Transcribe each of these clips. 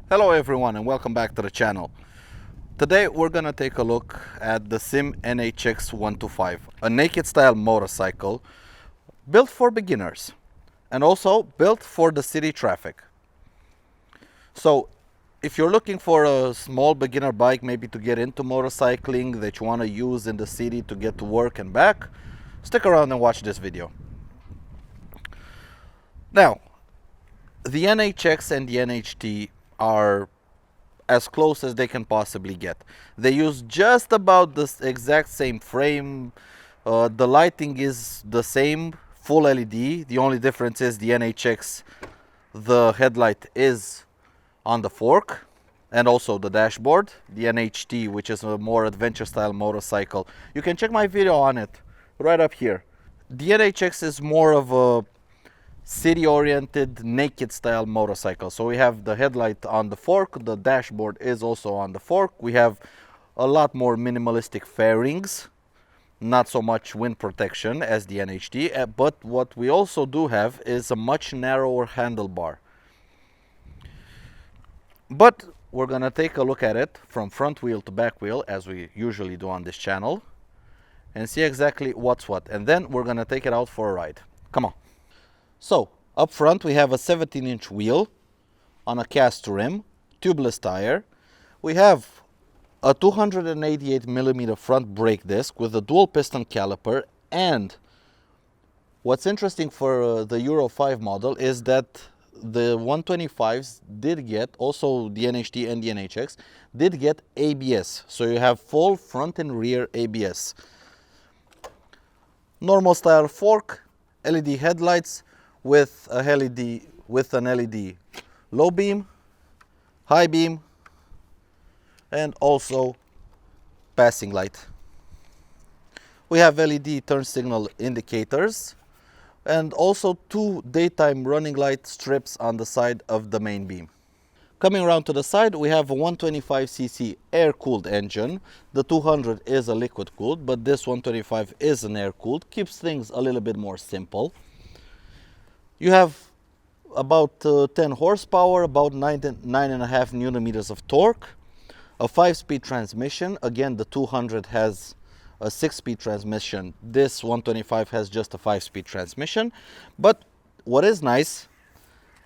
Hello everyone and welcome back to the channel. Today we're gonna take a look at the SYM NHX 125, a naked style motorcycle built for beginners and also built for the city traffic. So if you're looking for a small beginner bike, maybe to get into motorcycling that you want to use in the city to get to work and back, stick around and watch this video. Now, the NHX and the NHT are as close as they can possibly get. They use just about the exact same frame. The lighting is the same, full LED. The only difference is the NHX, the headlight is on the fork and also the dashboard. The NHT, which is a more adventure style motorcycle, you can check my video on it right up here. The NHX is more of a city-oriented naked style motorcycle. So we have the headlight on the fork, the dashboard is also on the fork. We have a lot more minimalistic fairings, not so much wind protection as the NHT, but what we also do have is a much narrower handlebar. But we're gonna take a look at it from front wheel to back wheel, as we usually do on this channel, and see exactly what's what, and then we're gonna take it out for a ride. Come on. So up front we have a 17-inch wheel on a cast rim, tubeless tire. We have a 288 millimeter front brake disc with a dual piston caliper, and what's interesting for the Euro 5 model is that the 125s did get, also the NHT and the NHX, did get ABS. So you have full front and rear ABS. Normal style fork, LED headlights, with a an LED low beam, high beam, and also passing light. We have LED turn signal indicators and also two daytime running light strips on the side of the main beam. Coming around to the side, we have a 125cc air-cooled engine. The 200 is a liquid-cooled, but this 125 is an air-cooled. Keeps things a little bit more simple. You have about 10 horsepower, about 9.5 newton meters of torque, a 5-speed transmission. Again, the 200 has a 6-speed transmission. This 125 has just a 5-speed transmission. But what is nice,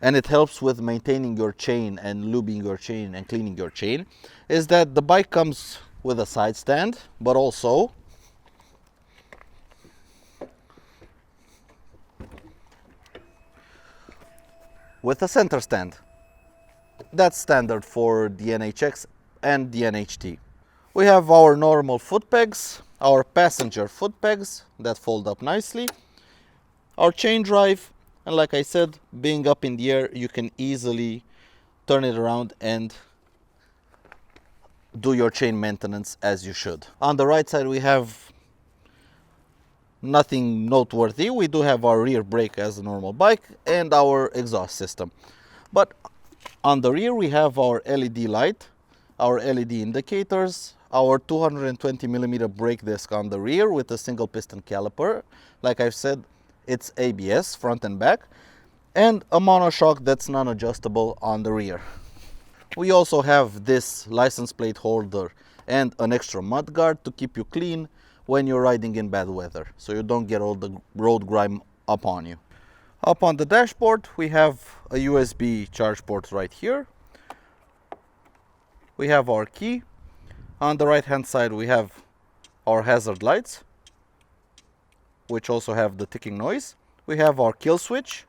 and it helps with maintaining your chain and lubing your chain and cleaning your chain, is that the bike comes with a side stand, but also with a center stand. That's standard for the NHX and the NHT. We have our normal foot pegs, our passenger foot pegs that fold up nicely, our chain drive, and like I said, being up in the air, you can easily turn it around and do your chain maintenance as you should. On the right side we have nothing noteworthy. We do have our rear brake as a normal bike and our exhaust system. But on the rear we have our LED light, our LED indicators, our 220 millimeter brake disc on the rear with a single piston caliper. Like I've said, it's ABS front and back, and a monoshock that's non-adjustable on the rear. We also have this license plate holder and an extra mud guard to keep you clean when you're riding in bad weather, so you don't get all the road grime up on you. Up on the dashboard we have a USB charge port right here. We have our key. On the right hand side we have our hazard lights, which also have the ticking noise. We have our kill switch,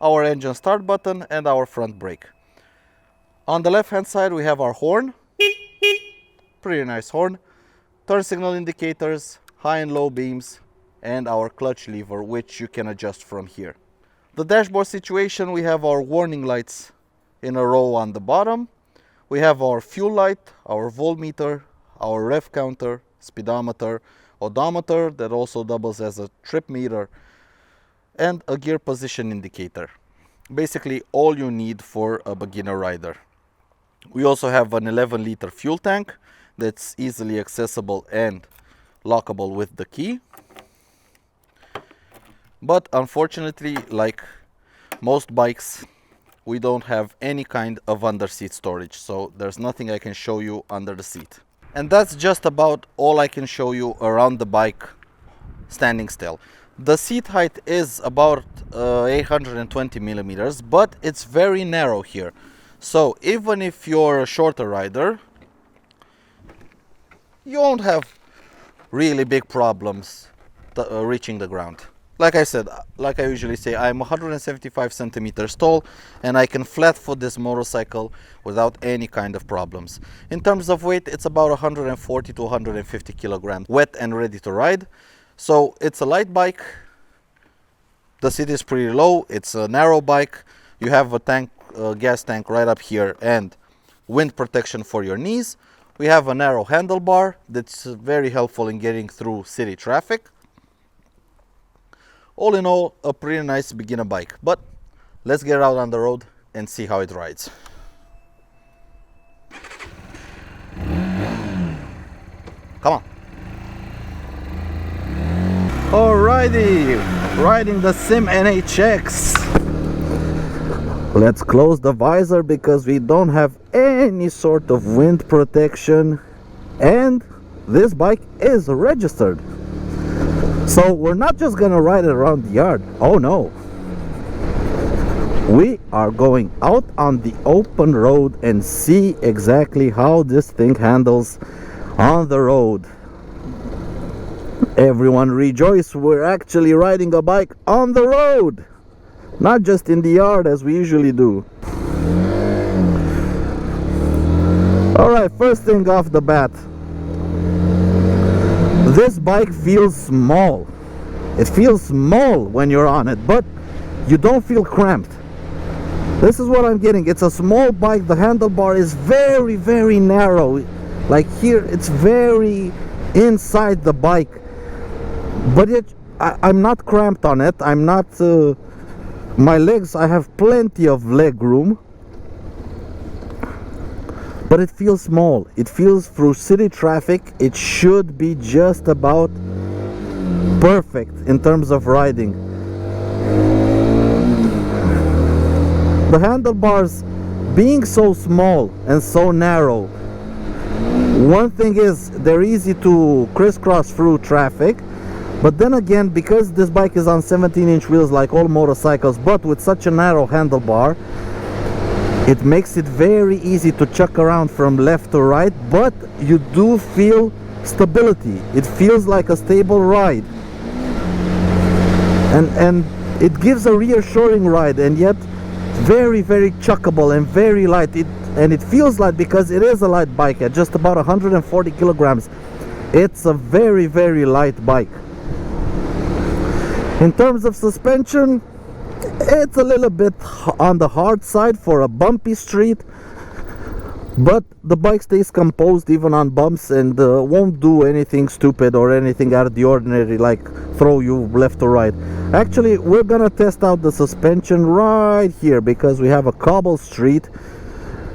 our engine start button, and our front brake. On the left hand side we have our horn, pretty nice horn, turn signal indicators, high and low beams, and our clutch lever, which you can adjust from here. The dashboard situation, we have our warning lights in a row on the bottom. We have our fuel light, our voltmeter, our rev counter, speedometer, odometer that also doubles as a trip meter, and a gear position indicator. Basically all you need for a beginner rider. We also have an 11-liter fuel tank that's easily accessible and lockable with the key. But unfortunately, like most bikes, we don't have any kind of under seat storage, so there's nothing I can show you under the seat. And that's just about all I can show you around the bike standing still. The seat height is about 820 millimeters, but it's very narrow here. So even if you're a shorter rider, you won't have really big problems reaching the ground. Like I said, like I usually say, I'm 175 centimeters tall and I can flat foot this motorcycle without any kind of problems. In terms of weight, it's about 140 to 150 kilograms, wet and ready to ride. So it's a light bike. The seat is pretty low. It's a narrow bike. You have a tank, gas tank right up here and wind protection for your knees. We have a narrow handlebar that's very helpful in getting through city traffic. All in all, a pretty nice beginner bike, but let's get out on the road and see how it rides. Come on. Alrighty, riding the SYM NHX. Let's close the visor because we don't have any sort of wind protection, and this bike is registered. So we're not just gonna ride it around the yard. Oh no. We are going out on the open road and see exactly how this thing handles on the road. Everyone rejoice, we're actually riding a bike on the road, not just in the yard as we usually do. Alright, first thing off the bat, this bike feels small. It feels small when you're on it, but you don't feel cramped. This is what I'm getting. It's a small bike. The handlebar is very, very narrow. Like here, it's very inside the bike. But I'm not cramped on it. I'm not... my legs, I have plenty of leg room. But it feels small. It feels through city traffic. It should be just about perfect in terms of riding. The handlebars being so small and so narrow, one thing is they're easy to crisscross through traffic, but then again, because this bike is on 17-inch wheels like all motorcycles, but with such a narrow handlebar, it makes it very easy to chuck around from left to right, but you do feel stability. It feels like a stable ride, and it gives a reassuring ride, and yet very, very chuckable and very light. And it feels light because it is a light bike at just about 140 kilograms. It's a very, very light bike. In terms of suspension, it's a little bit on the hard side for a bumpy street, but the bike stays composed even on bumps and won't do anything stupid or anything out of the ordinary like throw you left or right. Actually, we're gonna test out the suspension right here because we have a cobble street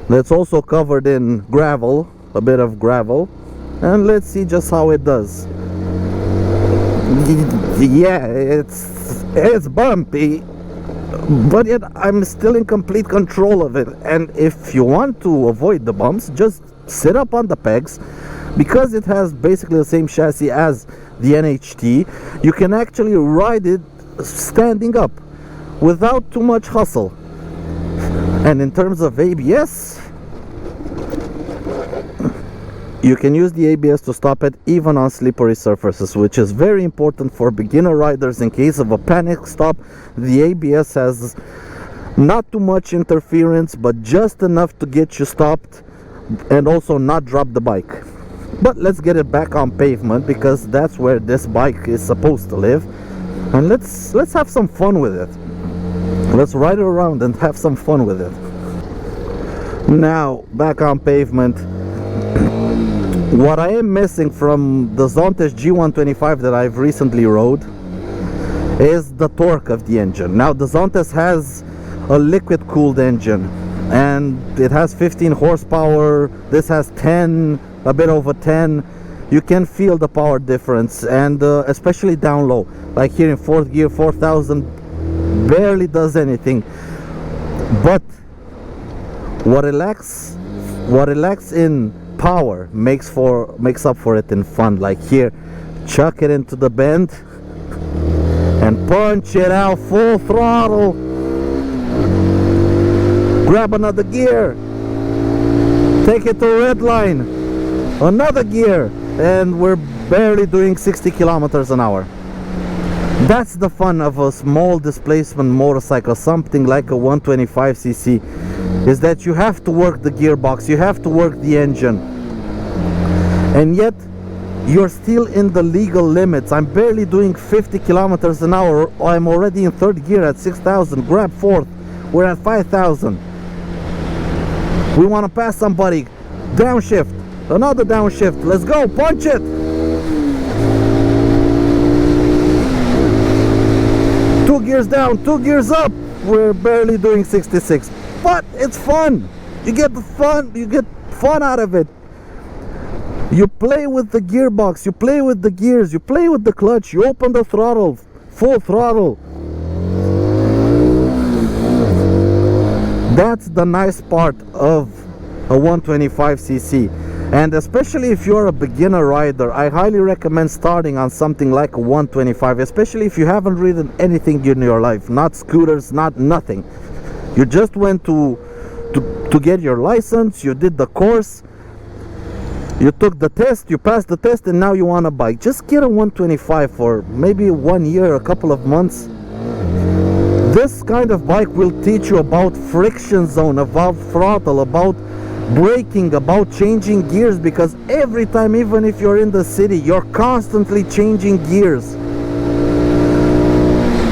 that's also covered in gravel, a bit of gravel, and let's see just how it does. Yeah, it's bumpy, but yet I'm still in complete control of it. And if you want to avoid the bumps, just sit up on the pegs. Because it has basically the same chassis as the NHT, you can actually ride it standing up without too much hustle. And in terms of ABS, you can use the ABS to stop it even on slippery surfaces, which is very important for beginner riders. In case of a panic stop, the ABS has not too much interference, but just enough to get you stopped and also not drop the bike. But let's get it back on pavement because that's where this bike is supposed to live, and let's have some fun with it. Let's ride it around and have some fun with it. Now back on pavement. What I am missing from the Zontes G125 that I've recently rode is the torque of the engine. Now the Zontes has a liquid cooled engine and it has 15 horsepower. This has 10, a bit over 10. You can feel the power difference, and especially down low, like here in fourth gear, 4000 barely does anything. But what relax in power makes up for it in fun. Like here, chuck it into the bend and punch it out full throttle. Grab another gear, take it to red line, another gear, and we're barely doing 60 kilometers an hour. That's the fun of a small displacement motorcycle, something like a 125cc, is that you have to work the gearbox, you have to work the engine, and yet you're still in the legal limits. I'm barely doing 50 kilometers an hour. I'm already in third gear at 6,000. Grab fourth, we're at 5,000. We want to pass somebody. Downshift, another downshift. Let's go, punch it. Two gears down, two gears up. We're barely doing 66. But it's fun. You get fun out of it. You play with the gearbox, you play with the gears, you play with the clutch, you open the throttle, full throttle. That's the nice part of a 125cc. And especially if you're a beginner rider, I highly recommend starting on something like a 125, especially if you haven't ridden anything in your life, not scooters, not nothing. You just went to get your license, you did the course, you took the test, you passed the test, and now you want a bike. Just get a 125 for maybe 1 year, a couple of months. This kind of bike will teach you about friction zone, about throttle, about braking, about changing gears, because every time, even if you're in the city, you're constantly changing gears.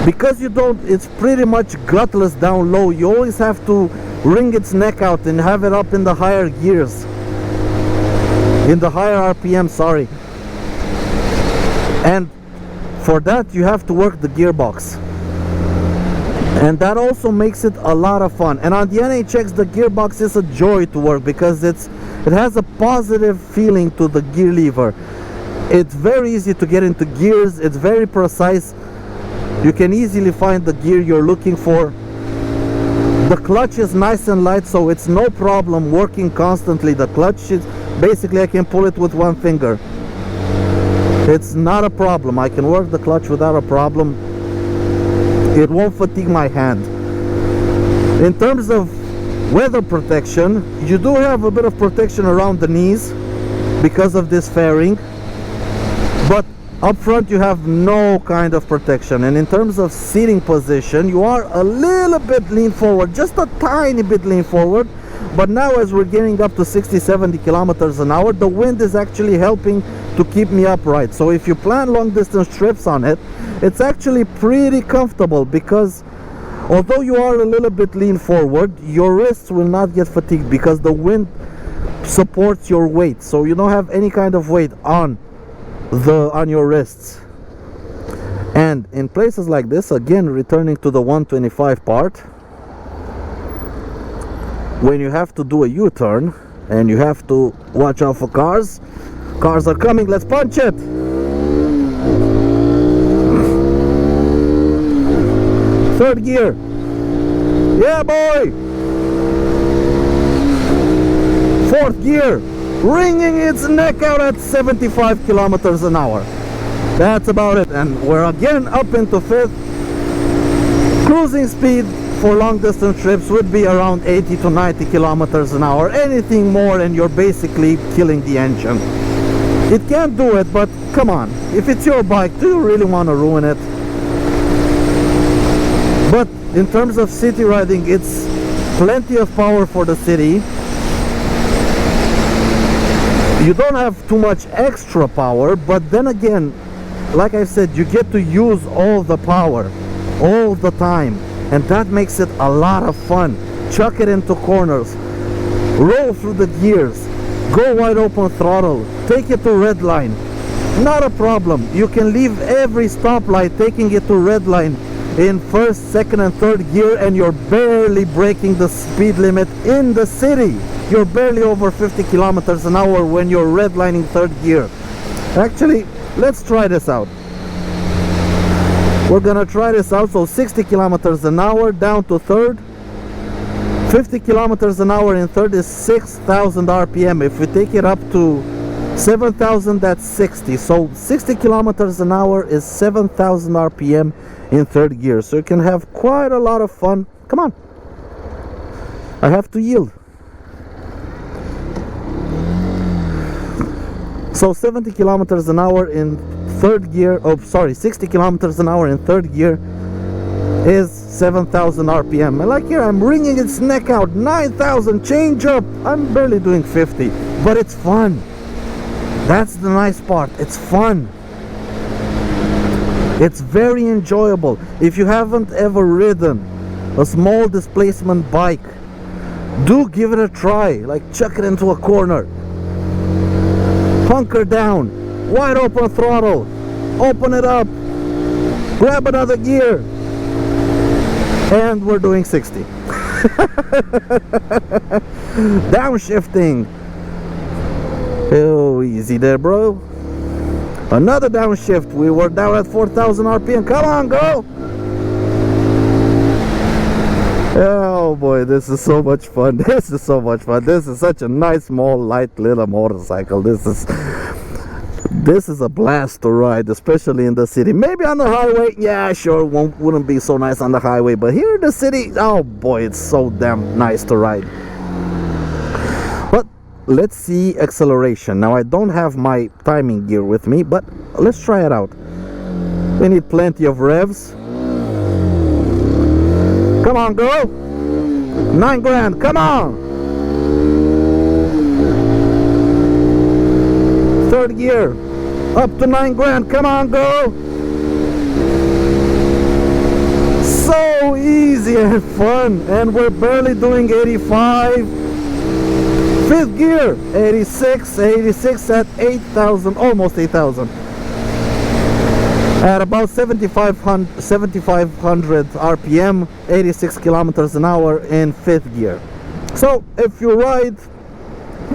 Because you don't, it's pretty much gutless down low. You always have to wring its neck out and have it up in the higher gears. In the higher RPM, sorry. And for that you have to work the gearbox, and that also makes it a lot of fun. And on the NHX, the gearbox is a joy to work because it has a positive feeling to the gear lever. It's very easy to get into gears, it's very precise, you can easily find the gear you're looking for. The clutch is nice and light, so it's no problem working constantly. The clutch is basically, I can pull it with one finger. It's not a problem. I can work the clutch without a problem. It won't fatigue my hand. In terms of weather protection, you do have a bit of protection around the knees because of this fairing, but up front you have no kind of protection. And in terms of seating position, you are a little bit lean forward, just a tiny bit lean forward. But now as we're getting up to 60-70 kilometers an hour, the wind is actually helping to keep me upright. So if you plan long distance trips on it, it's actually pretty comfortable, because although you are a little bit lean forward, your wrists will not get fatigued because the wind supports your weight. So you don't have any kind of weight on your wrists. And in places like this, again returning to the 125 part, when you have to do a U-turn and you have to watch out for cars are coming, let's punch it. Third gear, yeah boy. Fourth gear, wringing its neck out at 75 kilometers an hour. That's about it. And we're again up into fifth. Cruising speed for long distance trips would be around 80 to 90 kilometers an hour. Anything more and you're basically killing the engine. It can't do it, but come on, if it's your bike, do you really want to ruin it? But in terms of city riding, it's plenty of power for the city. You don't have too much extra power, but then again, like I said, you get to use all the power all the time, and that makes it a lot of fun. Chuck it into corners, roll through the gears, go wide open throttle, take it to red line, not a problem. You can leave every stoplight taking it to red line in first, second and third gear, and you're barely breaking the speed limit in the city. You're barely over 50 kilometers an hour when you're redlining third gear. Actually, let's try this out. We're gonna try this out. So 60 kilometers an hour down to third, 50 kilometers an hour in 36,000 RPM. If we take it up to 7,000, that's 60. So 60 kilometers an hour is 7,000 RPM in third gear. So you can have quite a lot of fun. Come on. I have to yield. So 70 kilometers an hour in third gear, 60 kilometers an hour in third gear is 7,000 RPM. And like here, I'm wringing its neck out, 9,000, change up. I'm barely doing 50, but it's fun. That's the nice part, it's fun. It's very enjoyable. If you haven't ever ridden a small displacement bike, do give it a try. Like, chuck it into a corner, hunker down, wide open throttle, open it up, grab another gear, and we're doing 60. Downshifting. Oh, easy there, bro. Another downshift. We were down at 4,000 RPM. Come on, go. Oh boy, this is so much fun. This is so much fun. This is such a nice, small, light little motorcycle. This is a blast to ride, especially in the city. Maybe on the highway, yeah, sure, wouldn't be so nice on the highway, but here in the city, oh boy, it's so damn nice to ride. But let's see acceleration. Now, I don't have my timing gear with me, but let's try it out. We need plenty of revs. Come on, go. 9 grand, come on. Third gear, up to 9 grand, come on, go. So easy and fun, and we're barely doing 85. Fifth gear, 86 at 8,000, almost 8,000. At about 7,500 RPM, 86 kilometers an hour in fifth gear. So if you ride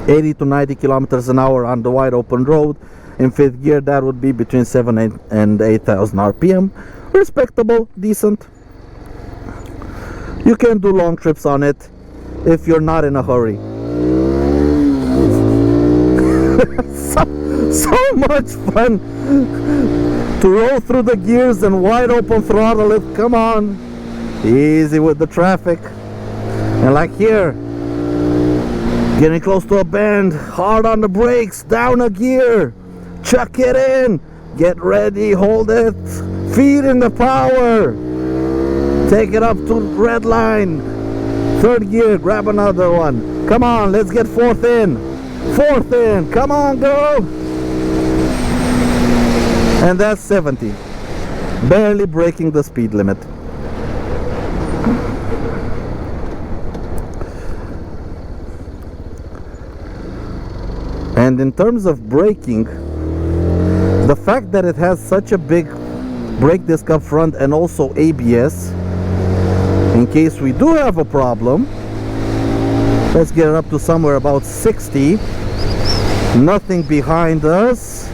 80 to 90 kilometers an hour on the wide open road in fifth gear, that would be between 7,000 and 8,000 RPM. Respectable, decent. You can do long trips on it if you're not in a hurry. so much fun to roll through the gears and wide open throttle it. Come on, easy with the traffic. And like here, getting close to a bend, hard on the brakes, down a gear, chuck it in, get ready, hold it, feet in the power, take it up to red line, third gear, grab another one. Come on, let's get fourth in, come on, go. And that's 70, barely breaking the speed limit. And in terms of braking, the fact that it has such a big brake disc up front and also ABS, in case we do have a problem, let's get it up to somewhere about 60. Nothing behind us,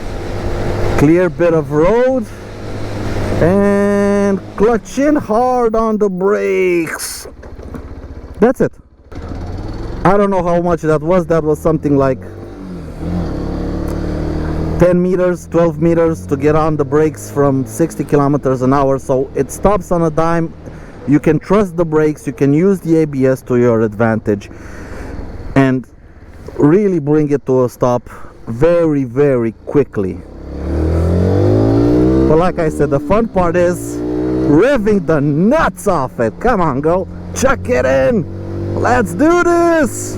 clear bit of road, and clutch in hard on the brakes. That's it. I don't know how much that was. That was something like 10 meters, 12 meters to get on the brakes from 60 kilometers an hour. So it stops on a dime. You can trust the brakes, you can use the ABS to your advantage and really bring it to a stop very, very quickly. But like I said, the fun part is revving the nuts off it. Come on, go, chuck it in, let's do this.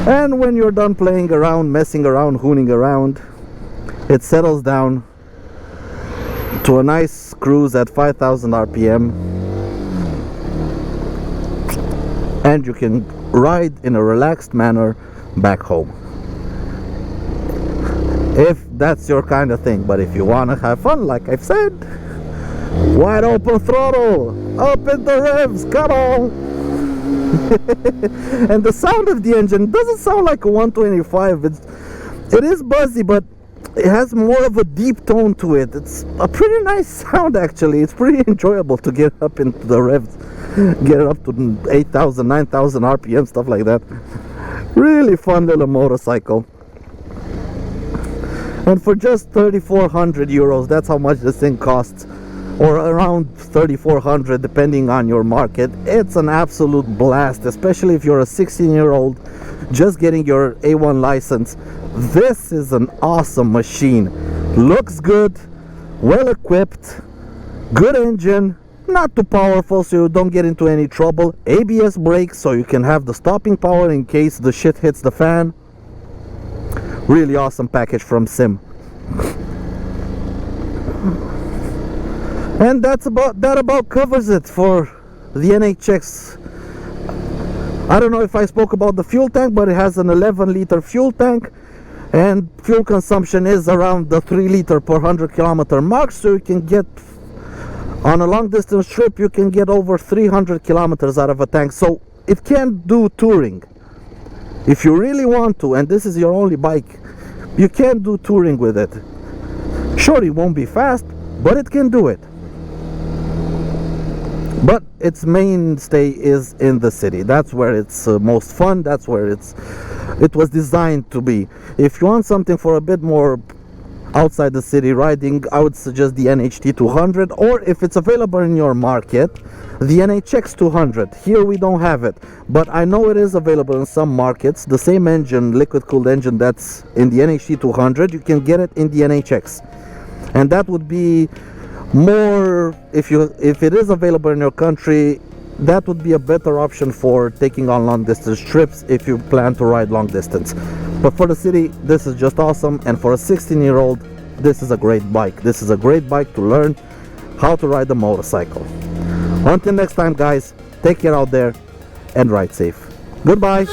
And when you're done playing around, messing around, hooning around, it settles down to a nice cruise at 5,000 RPM, and you can ride in a relaxed manner back home, if that's your kind of thing. But if you want to have fun, like I've said, wide open throttle, up in the revs, come on. And the sound of the engine doesn't sound like a 125. It is buzzy, but it has more of a deep tone to it. It's a pretty nice sound, actually. It's pretty enjoyable to get up into the revs get it up to 8,000, 9,000 RPM, stuff like that. Really fun little motorcycle. And for just 3,400 euros, that's how much this thing costs, or around 3,400 depending on your market. It's an absolute blast, especially if you're a 16-year-old just getting your A1 license. This is an awesome machine. Looks good, well equipped, good engine, not too powerful so you don't get into any trouble. ABS brakes so you can have the stopping power in case the shit hits the fan. Really awesome package from SYM. And that about covers it for the NHX. I don't know if I spoke about the fuel tank, but it has an 11-liter fuel tank, and fuel consumption is around the 3 liter per 100 kilometer mark, so you can get, on a long distance trip, you can get over 300 kilometers out of a tank. So it can do touring if you really want to, and this is your only bike. You can do touring with it. Sure, it won't be fast, but it can do it. But its mainstay is in the city. That's where it's most fun. That's where it was designed to be. If you want something for a bit more outside the city riding, I would suggest the NHT 200, or if it's available in your market, the NHX 200. Here we don't have it, but I know it is available in some markets. The same engine, liquid cooled engine that's in the NHT 200, you can get it in the NHX, and that would be more, if it is available in your country, that would be a better option for taking on long distance trips if you plan to ride long distance. But for the city, this is just awesome, and for a 16-year-old, this is a great bike. This is a great bike to learn how to ride a motorcycle. Until next time, guys, take care out there and ride safe. Goodbye.